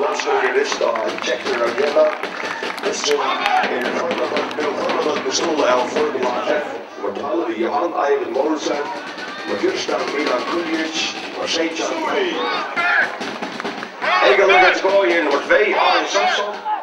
Volkswagen is dan Checker Agenda. Dat is in de bestolen elf voor de laag. Wordt alle Johan Ivan Morrison. Wordt Justan Milan Kulic. Wordt Sejan. Egel gaat gooien. Wordt 2 Arjen Samson.